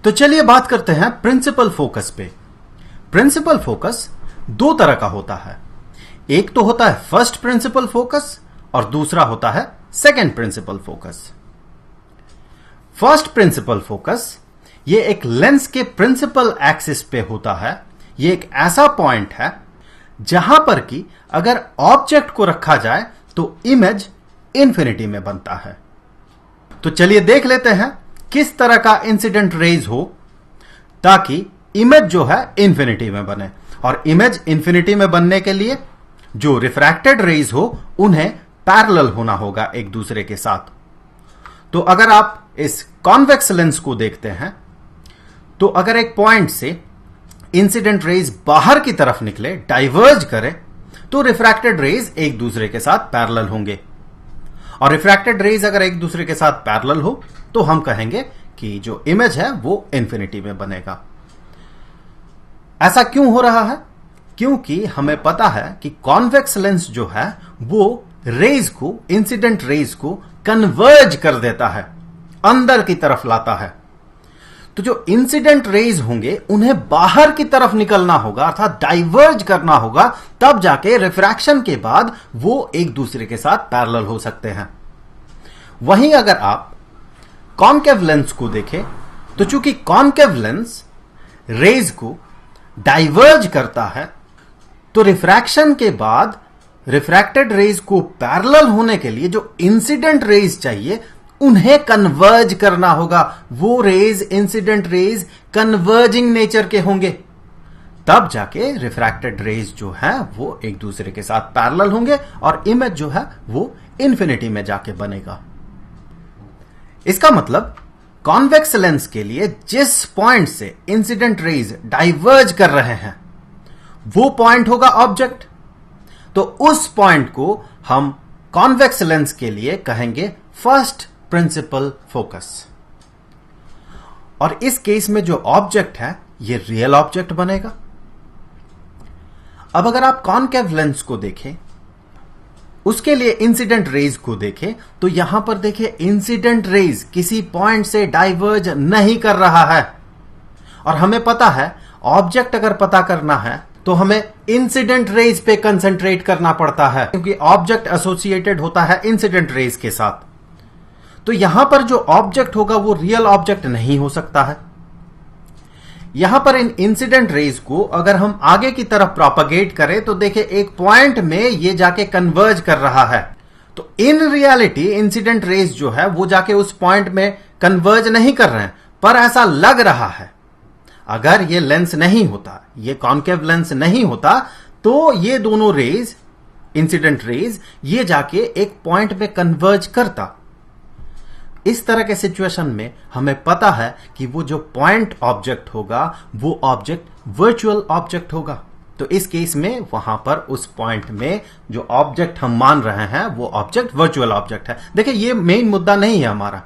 तो चलिए बात करते हैं प्रिंसिपल फोकस पे। प्रिंसिपल फोकस दो तरह का होता है। एक तो होता है फर्स्ट प्रिंसिपल फोकस और दूसरा होता है second principal focus. First principal focus ये एक लेंस के प्रिंसिपल एक्सिस पे होता है। ये एक ऐसा पॉइंट है जहां पर कि अगर ऑब्जेक्ट को रखा जाए तो इमेज इंफिनिटी में बनता है। तो चलिए देख लेते हैं किस तरह का इंसिडेंट रेज हो ताकि इमेज जो है इंफिनिटी में बने। और इमेज इंफिनिटी में बनने के लिए जो रिफ्रैक्टेड रेज हो उन्हें पैरेलल होना होगा एक दूसरे के साथ। तो अगर आप इस कॉन्वेक्स लेंस को देखते हैं तो अगर एक पॉइंट से इंसिडेंट रेज बाहर की तरफ निकले, डाइवर्ज करे, तो रिफ्रैक्टेड रेज एक दूसरे के साथ पैरेलल होंगे। और रिफ्रैक्टेड रेज अगर एक दूसरे के साथ पैरेलल हो तो हम कहेंगे कि जो इमेज है वो इंफिनिटी में बनेगा। ऐसा क्यों हो रहा है? क्योंकि हमें पता है कि कॉन्वेक्स लेंस जो है वो रेज को, इंसिडेंट रेज को कन्वर्ज कर देता है, अंदर की तरफ लाता है। तो जो इंसिडेंट रेज होंगे उन्हें बाहर की तरफ निकलना होगा, अर्थात डाइवर्ज करना होगा, तब जाके रिफ्रैक्शन के बाद वो एक दूसरे के साथ पैरेलल हो सकते हैं। वहीं अगर आप कॉनकेव लेंस को देखें तो चूंकि कॉनकेव लेंस रेज को डाइवर्ज करता है तो रिफ्रैक्शन के बाद रिफ्रैक्टेड रेज को पैरेलल होने के लिए जो इंसिडेंट रेज चाहिए उन्हें कन्वर्ज करना होगा। वो rays, incident rays converging nature के होंगे, तब जाके रिफ्रैक्टेड रेज जो है वो एक दूसरे के साथ पैरेलल होंगे और इमेज जो है वो इंफिनिटी में जाके बनेगा। इसका मतलब कॉन्वेक्स लेंस के लिए जिस पॉइंट से इंसिडेंट रेज डाइवर्ज कर रहे हैं वो पॉइंट होगा ऑब्जेक्ट। तो उस पॉइंट को हम कॉन्वेक्स लेंस के लिए कहेंगे फर्स्ट प्रिंसिपल फोकस। और इस केस में जो ऑब्जेक्ट है ये रियल ऑब्जेक्ट बनेगा। अब अगर आप कॉनकेव लेंस को देखें, उसके लिए इंसिडेंट रेज को देखें, तो यहां पर देखिए इंसिडेंट रेज किसी पॉइंट से डाइवर्ज नहीं कर रहा है। और हमें पता है ऑब्जेक्ट अगर पता करना है तो हमें इंसिडेंट रेज पे कंसंट्रेट करना पड़ता है, क्योंकि ऑब्जेक्ट एसोसिएटेड होता है इंसिडेंट रेज के साथ। तो यहां पर जो ऑब्जेक्ट होगा वो रियल ऑब्जेक्ट नहीं हो सकता है। यहां पर इन इंसिडेंट रेज को अगर हम आगे की तरफ प्रोपगेट करें तो देखिए एक पॉइंट में ये जाके कन्वर्ज कर रहा है। तो इन रियलिटी इंसिडेंट रेज जो है वो जाके उस पॉइंट में कन्वर्ज नहीं कर रहे हैं, पर ऐसा लग रहा है। अगर ये लेंस नहीं होता, ये कॉनकेव लेंस नहीं होता, तो ये दोनों रेज, इंसिडेंट रेज, ये जाके एक पॉइंट में कन्वर्ज करता। इस तरह के सिचुएशन में हमें पता है कि वो जो पॉइंट ऑब्जेक्ट होगा वो ऑब्जेक्ट वर्चुअल ऑब्जेक्ट होगा। तो इस केस में वहां पर उस पॉइंट में जो ऑब्जेक्ट हम मान रहे हैं वो ऑब्जेक्ट वर्चुअल ऑब्जेक्ट है। देखिए ये मेन मुद्दा नहीं है हमारा।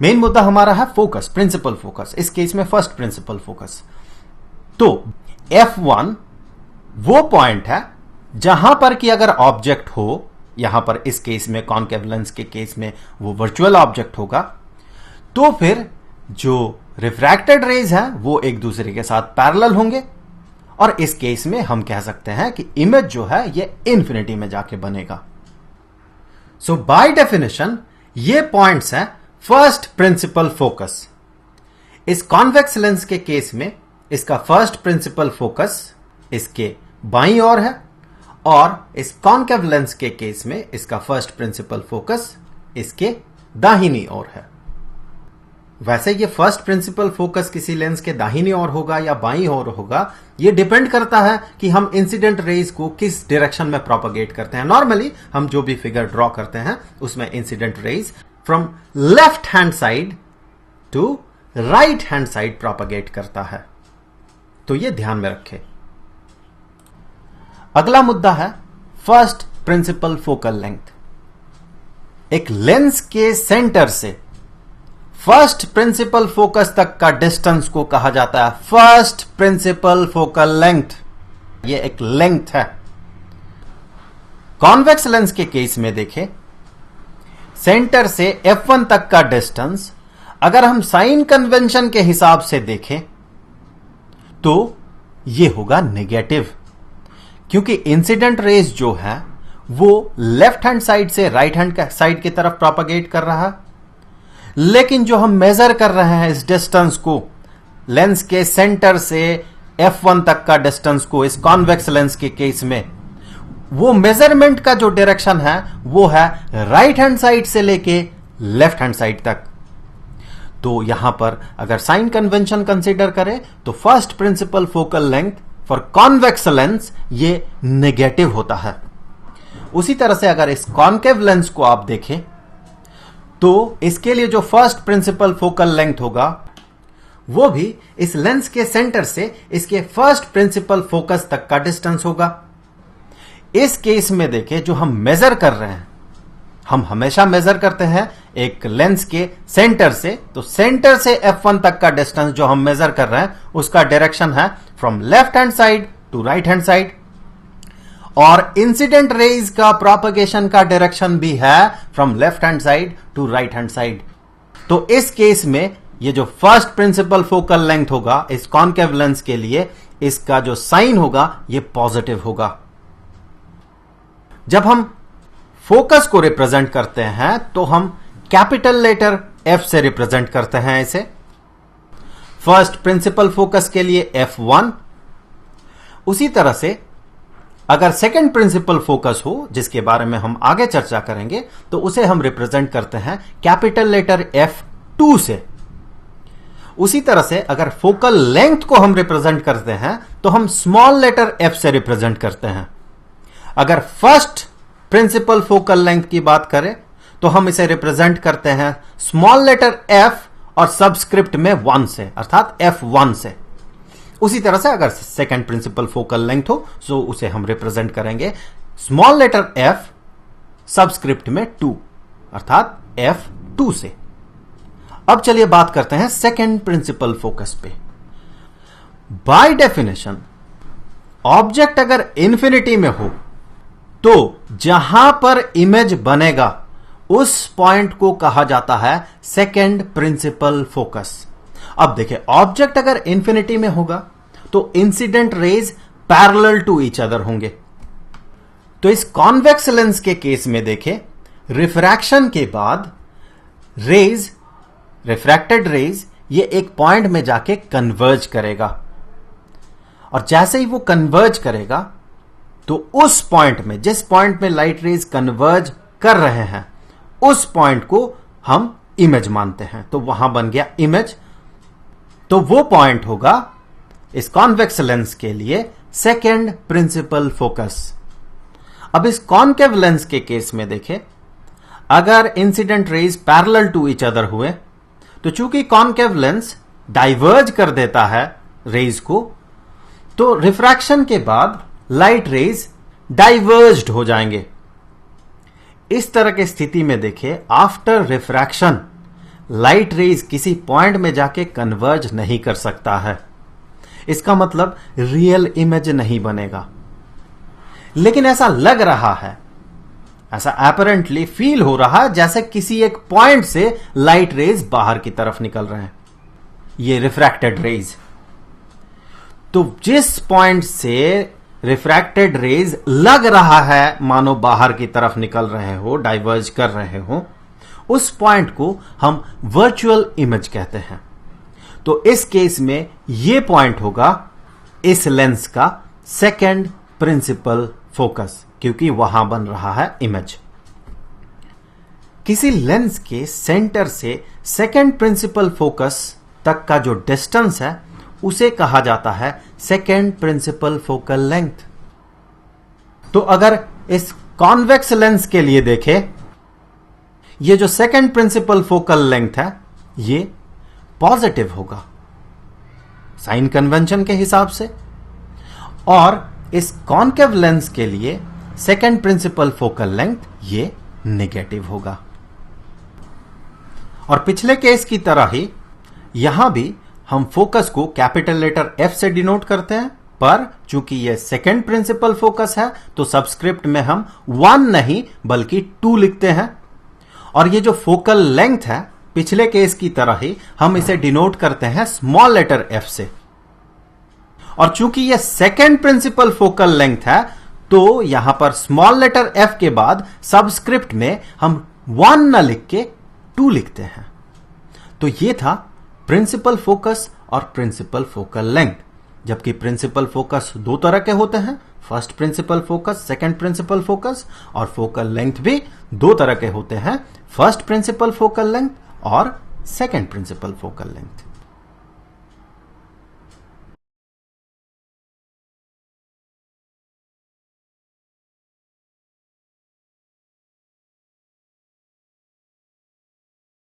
मेन मुद्दा हमारा है फोकस, प्रिंसिपल फोकस, इस केस में फर्स्ट प्रिंसिपल फोकस। तो F1 वो पॉइंट है जहां पर कि अगर ऑब्जेक्ट हो, यहां पर इस केस में कॉनकेव लेंस के केस में वो वर्चुअल ऑब्जेक्ट होगा, तो फिर जो रिफ्रैक्टेड रेज है वो एक दूसरे के साथ पैरेलल होंगे। और इस केस में हम कह सकते हैं कि इमेज जो है ये इंफिनिटी में जाके बनेगा। सो बाय डेफिनेशन ये पॉइंट्स हैं फर्स्ट प्रिंसिपल फोकस। इस कॉन्वेक्स लेंस के केस में इसका फर्स्ट प्रिंसिपल फोकस इसके बाईं ओर है और इस कॉनकेव लेंस के केस में इसका फर्स्ट प्रिंसिपल फोकस इसके दाहिनी ओर है। वैसे ये फर्स्ट प्रिंसिपल फोकस किसी लेंस के दाहिनी ओर होगा या बाईं ओर होगा, ये डिपेंड करता है कि हम इंसिडेंट रेज को किस डायरेक्शन में प्रोपगेट करते हैं। नॉर्मली हम जो भी फिगर ड्रॉ करते हैं उसमें incident rays from left hand side to right hand side propagate करता है। तो ये ध्यान में रखें। अगला मुद्दा है फर्स्ट प्रिंसिपल फोकल लेंथ। एक लेंस के सेंटर से फर्स्ट प्रिंसिपल फोकस तक का डिस्टेंस को कहा जाता है फर्स्ट प्रिंसिपल फोकल लेंथ। यह एक लेंथ है। कॉन्वेक्स लेंस के केस में देखें, सेंटर से F1 तक का डिस्टेंस अगर हम साइन कन्वेंशन के हिसाब से देखें तो यह होगा नेगेटिव, क्योंकि इंसिडेंट रेज जो है वो लेफ्ट हैंड साइड से राइट हैंड साइड की तरफ प्रोपागेट कर रहा है, लेकिन जो हम मेजर कर रहे हैं इस डिस्टेंस को, लेंस के सेंटर से f1 तक का डिस्टेंस को, इस कॉन्वेक्स लेंस के केस में वो मेजरमेंट का जो डायरेक्शन है वो है राइट हैंड साइड से लेके लेफ्ट हैंड साइड तक। तो यहां पर अगर साइन कन्वेंशन कंसीडर करें तो first principal focal length for convex lens ये नेगेटिव होता है। उसी तरह से अगर इस कॉन्केव लेंस को आप देखें तो इसके लिए जो फर्स्ट प्रिंसिपल फोकल लेंथ होगा वो भी इस लेंस के सेंटर से इसके फर्स्ट प्रिंसिपल फोकस तक का डिस्टेंस होगा। इस केस में देखें जो हम मेजर कर रहे हैं, हम हमेशा मेजर करते हैं एक लेंस के सेंटर से, तो सेंटर से f1 तक का डिस्टेंस जो हम मेजर कर रहे हैं उसका डायरेक्शन है from left hand side to right hand side, और इंसिडेंट रेज का प्रोपगेशन का डायरेक्शन भी है from left hand side to right hand side. तो इस केस में ये जो फर्स्ट प्रिंसिपल फोकल लेंथ होगा इस कॉन्केव लेंस के लिए, इसका जो साइन होगा ये पॉजिटिव होगा। जब हम फोकस को रिप्रेजेंट करते हैं तो हम कैपिटल लेटर F से रिप्रेजेंट करते हैं इसे। फर्स्ट प्रिंसिपल फोकस के लिए F1, उसी तरह से अगर सेकंड प्रिंसिपल फोकस हो जिसके बारे में हम आगे चर्चा करेंगे तो उसे हम रिप्रेजेंट करते हैं कैपिटल लेटर F2 से। उसी तरह से अगर फोकल लेंथ को हम रिप्रेजेंट करते हैं तो हम स्मॉल लेटर f से रिप्रेजेंट करते हैं। अगर फर्स्ट प्रिंसिपल फोकल लेंथ की बात करें तो हम इसे रिप्रेजेंट करते हैं स्मॉल लेटर f और सबस्क्रिप्ट में 1 से, अर्थात F1 से। उसी तरह से अगर सेकंड प्रिंसिपल फोकल लेंथ हो तो उसे हम रिप्रेजेंट करेंगे स्मॉल लेटर f सबस्क्रिप्ट में 2, अर्थात F2 से। अब चलिए बात करते हैं सेकंड प्रिंसिपल फोकस पे। बाय डेफिनेशन ऑब्जेक्ट अगर इंफिनिटी में हो तो जहां पर इमेज बनेगा उस पॉइंट को कहा जाता है सेकंड प्रिंसिपल फोकस। अब देखिए, ऑब्जेक्ट अगर इंफिनिटी में होगा तो incident rays parallel to each other होंगे। तो इस कॉन्वेक्स लेंस के केस में देखें, रिफ्रैक्शन के बाद रेज, रिफ्रैक्टेड रेज, ये एक पॉइंट में जाके कन्वर्ज करेगा, और जैसे ही वो कन्वर्ज करेगा तो उस पॉइंट में, जिस पॉइंट में लाइट रेज कन्वर्ज कर रहे हैं, उस पॉइंट को हम इमेज मानते हैं। तो वहां बन गया इमेज। तो वो पॉइंट होगा इस कॉन्वेक्स लेंस के लिए सेकेंड प्रिंसिपल फोकस। अब इस कॉन्केव लेंस के केस में देखें, अगर incident rays parallel to each other हुए तो चूंकि कॉन्केव लेंस डाइवर्ज कर देता है रेज को, तो रिफ्रैक्शन के बाद लाइट रेज डाइवर्ज्ड हो जाएंगे। इस तरह की स्थिति में देखिए, आफ्टर रिफ्रैक्शन लाइट रेज किसी पॉइंट में जाके कन्वर्ज नहीं कर सकता है। इसका मतलब रियल इमेज नहीं बनेगा। लेकिन ऐसा लग रहा है, ऐसा अपरेंटली फील हो रहा है जैसे किसी एक पॉइंट से लाइट रेज बाहर की तरफ निकल रहे हैं, ये रिफ्रैक्टेड रेज। तो जिस पॉइंट से रिफ्रैक्टेड रेज लग रहा है मानो बाहर की तरफ निकल रहे हो, डाइवर्ज कर रहे हो, उस पॉइंट को हम वर्चुअल इमेज कहते हैं। तो इस केस में यह पॉइंट होगा इस लेंस का सेकेंड प्रिंसिपल फोकस, क्योंकि वहां बन रहा है इमेज। किसी लेंस के सेंटर से सेकेंड प्रिंसिपल फोकस तक का जो डिस्टेंस है उसे कहा जाता है सेकेंड प्रिंसिपल फोकल लेंथ। तो अगर इस कॉन्वेक्स लेंस के लिए देखें, ये जो सेकेंड प्रिंसिपल फोकल लेंथ है ये पॉजिटिव होगा साइन कन्वेंशन के हिसाब से, और इस कॉन्केव लेंस के लिए सेकेंड प्रिंसिपल फोकल लेंथ ये नेगेटिव होगा। और पिछले केस की तरह ही यहां भी हम फोकस को कैपिटल लेटर F से डिनोट करते हैं, पर चूंकि यह सेकेंड प्रिंसिपल फोकस है तो सबस्क्रिप्ट में हम 1 नहीं बल्कि 2 लिखते हैं। और ये जो फोकल लेंथ है पिछले केस की तरह ही हम इसे डिनोट करते हैं स्मॉल लेटर एफ से। और चूंकि यह सेकेंड प्रिंसिपल फोकल लेंथ है तो यहां पर स्मॉल लेटर एफ के बाद सबस्क्रिप्ट में हम 1 न लिख के 2 लिखते हैं। तो यह था प्रिंसिपल फोकस और प्रिंसिपल फोकल लेंथ। जबकि प्रिंसिपल फोकस दो तरह के होते हैं, first principal focus, second principal focus, और फोकल लेंथ भी दो तरह के होते हैं, फर्स्ट प्रिंसिपल फोकल लेंथ और सेकंड प्रिंसिपल फोकल लेंथ।